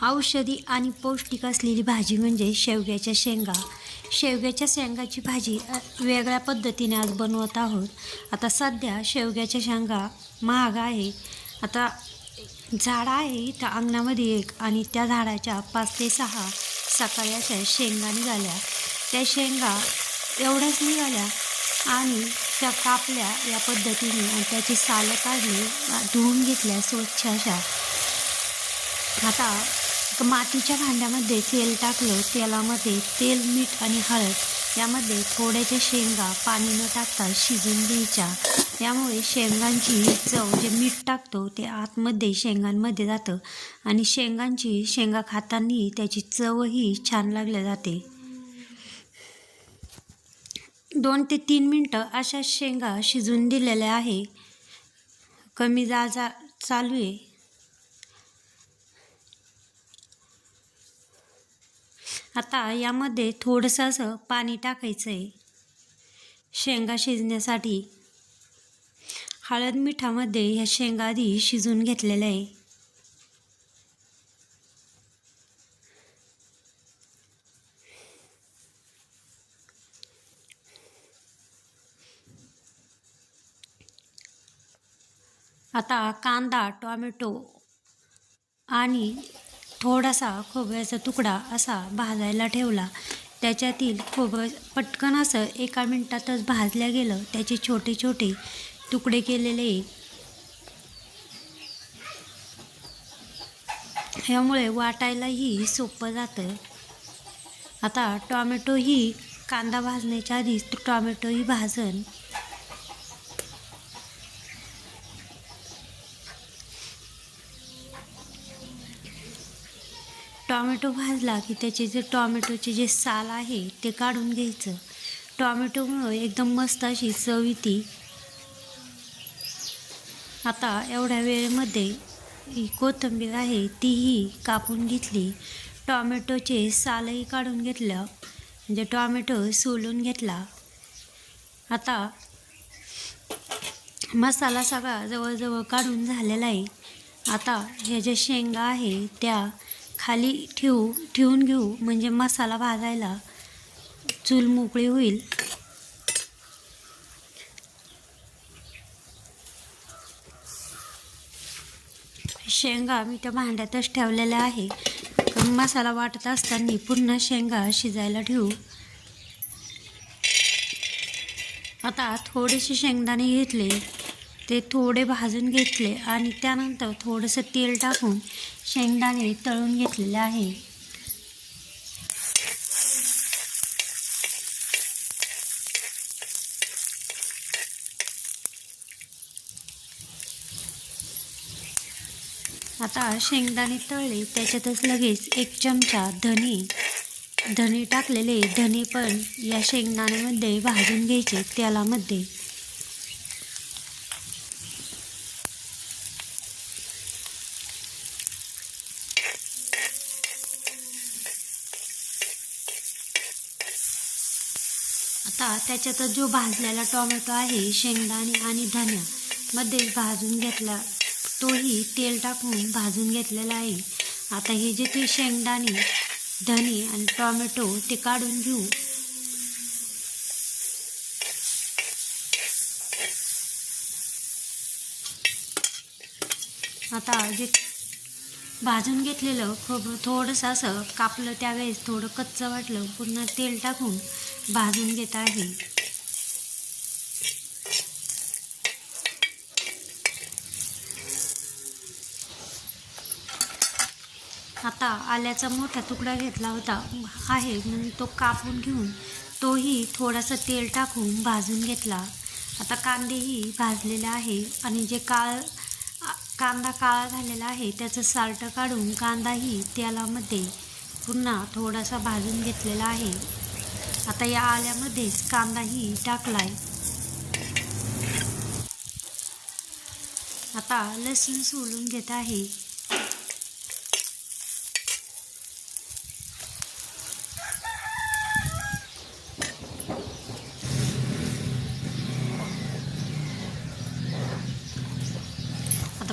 औषधी आणि पौष्टिक असलेली भाजी म्हणजे शेवग्याच्या शेंगा. शेवग्याच्या शेंगाची भाजी वेगळ्या पद्धतीने आज बनवत आहोत. आता सध्या शेवग्याच्या शेंगा महाग आहे. आता झाड आहे इथं अंगणामध्ये एक, आणि त्या झाडाच्या 5 ते 6 सकाळी अशा शेंगा निघाल्या. त्या शेंगा एवढ्याच निघाल्या आणि त्या कापल्या या पद्धतीने आणि त्याची सालं काढली, धुवून घेतल्या स्वच्छ अशा. आता मातीच्या भांड्यामध्ये तेल टाकलं. तेलामध्ये तेल, मीठ आणि हळद यामध्ये थोड्याशा शेंगा पाणी न टाकता शिजून घ्यायच्या. यामुळे शेंगांची चव, जे मीठ टाकतो ते आतमध्ये शेंगांमध्ये जातं आणि शेंगा खाताना त्याची चवही छान लागली जाते. 2 ते 3 मिनटं अशा शेंगा शिजून दिलेल्या आहे. कमी जाळ चालू आहे. आता यामध्ये थोडंसं असं पाणी टाकायचं आहे शेंगा शिजण्यासाठी. हळद मिठामध्ये ह्या शेंगा आधी शिजून घेतलेल्या आहे. आता कांदा, टोमॅटो आणि थोडासा खोबऱ्याचा तुकडा असा भाजायला ठेवला. त्याच्यातील खोबरं पटकन असं 1 मिनिटातच भाजल्या गेलं. त्याचे छोटे छोटे तुकडे केलेले, यामुळे वाटायलाही सोपं जातं. आता टोमॅटोही कांदा भाजण्याच्या आधीच टोमॅटोही भाजून टोमॅटो भाजला की त्याचे जे टोमॅटोचे जे साल आहे ते काढून घ्यायचं. टोमॅटोमुळे एकदम मस्त अशी चव येते. आता एवढ्या वेळेमध्ये ही कोथिंबीर आहे तीही कापून घेतली. टोमॅटोचे सालही काढून घेतलं, म्हणजे टोमॅटो सोलून घेतला. आता मसाला सगळा जवळजवळ काढून झालेला आहे. आता ह्या ज्या शेंगा आहे त्या खाली ठेवून घेऊ, म्हणजे मसाला भाजायला चूल मोकळी होईल. शेंगा मी त्या भांड्यातच ठेवलेल्या आहे. मसाला वाटत असताना पुन्हा शेंगा शिजायला ठेवू. आता थोडेसे शेंगदाणे घेतले, ते थोडे भाजून घेतले आणि त्यानंतर थोडंसं तेल टाकून शेंगदाणे तळून घेतलेले आहे. आता शेंगदाणे तळले, त्याच्यातच लगेच 1 चमचा धणे टाकलेले. धणे पण या शेंगदाण्यामध्ये भाजून घ्यायचे तेलामध्ये. आता त्याच्यात जो भाजलेला टोमॅटो आहे शेंगदाणे आणि धण्यामध्ये भाजून घेतला, तोही तेल टाकून भाजून घेतलेला आहे. आता हे जे ते शेंगदाणे, धणे आणि टोमॅटो ते काढून घेऊ. आता जे भाजून घेतलेलं खोबरं थोडंसं असं कापलं, त्यावेळेस थोडं कच्चं वाटलं, पुन्हा तेल टाकून भाजून घेत आहे. आता आल्याचा मोठा तुकडा घेतला होता आहे, म्हणून तो कापून घेऊन तोही थोडासा तेल टाकून भाजून घेतला. आता कांदेही भाजलेले आहे आणि जे कांदा काळा झालेला आहे त्याचं साल्ट काढून कांदाही तेलामध्ये पुन्हा थोडासा भाजून घेतलेला आहे. आता या आल्यामध्येच कांदाही टाकलाय. आता लसूण सोलून घेत आहे.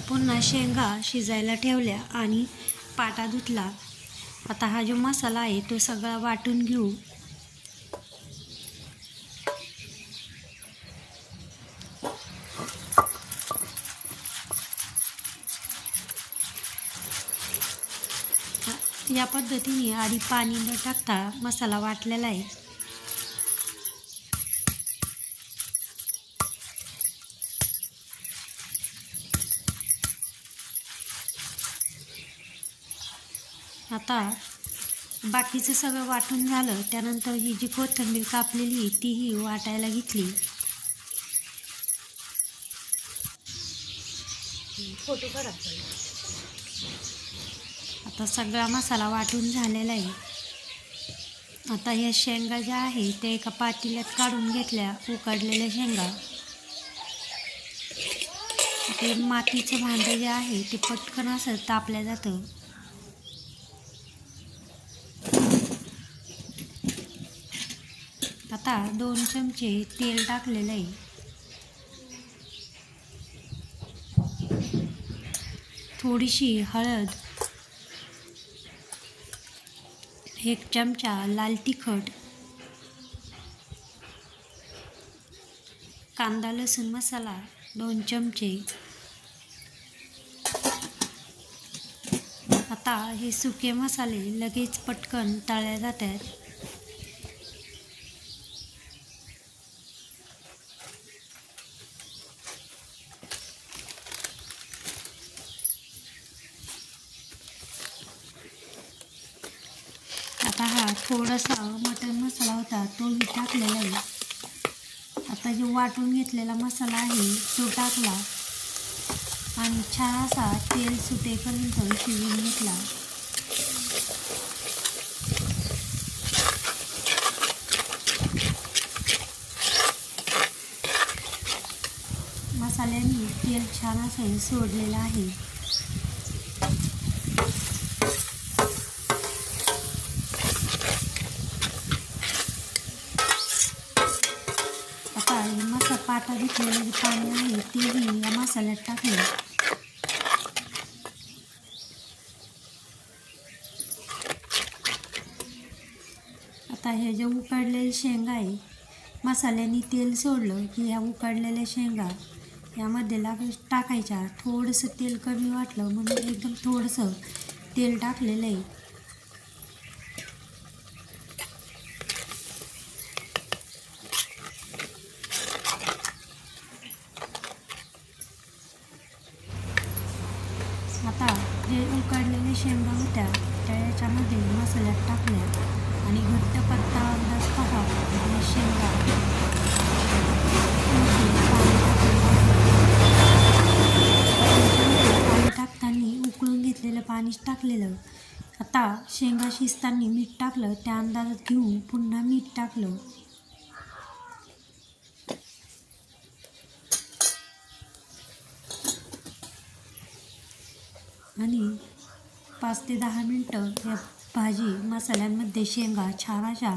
पुन्हा शेंगा शिजायला ठेवल्या आणि पाटा धुतला. आता हा जो मसाला आहे तो सगळा वाटून घेऊ. या पद्धतीने आधी पाणी न टाकता मसाला वाटलेला आहे. आता बाकीचं सगळं वाटून झालं. त्यानंतर ही जी कोथिंबीर कापलेली तीही वाटायला घेतली. फोटो काढा. आता सगळा मसाला वाटून झालेला आहे. आता ह्या शेंगा ज्या आहे त्या एका पातेल्यात काढून घेतल्या, उकडलेल्या शेंगा. ते मातीचं भांडं जे आहे ते पटकन असं तापलं जातं. आता 2 चमचे तेल टाकलेलं आहे. थोडीशी हळद, 1 चमचा लाल तिखट, कांदा लसूण मसाला 2 चमचे. आता हे सुके मसाले लगेच पटकन तळले जातात. आता हा थोडासा मटण मसाला होता तोही टाकलेला आहे. आता जो वाटून घेतलेला मसाला आहे तो टाकला आणि छान असा तेल सुटेपर्यंत शिजवून घेतला. मसाल्याने तेल छान असं सोडलेलं आहे. आता हे पाटा घेतलेलं जे पाणी आहे तेही या मसाल्यात टाकले. आता हे जे उकडलेले शेंगा आहे, मसाल्याने तेल सोडलं की ह्या उकडलेल्या शेंगा यामध्ये टाकायच्या. थोडंसं तेल कमी वाटलं म्हणून एकदम थोडंसं तेल टाकलेलं आहे. आता जे उकडलेल्या शेंगा होत्या त्या याच्यामध्ये मसाल्यात टाकल्या आणि घट्ट पत्ता अंदाज पहा आणि शेंगा पाणी टाकताना उकळून घेतलेलं पाणीच टाकलेलं. आता शेंगा शिजताना मीठ टाकलं, त्या अंदाजात घेऊन पुन्हा मीठ टाकलं. आणि 5 ते 10 मिनटं या भाजी मसाल्यांमध्ये शेंगा छान अशा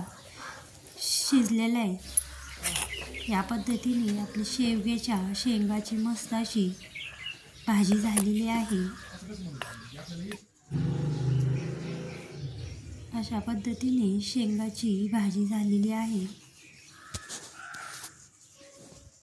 शिजलेल्या आहे. या पद्धतीने आपली शेंगाची मस्त अशी भाजी झालेली आहे. अशा पद्धतीने शेंगाची भाजी झालेली आहे.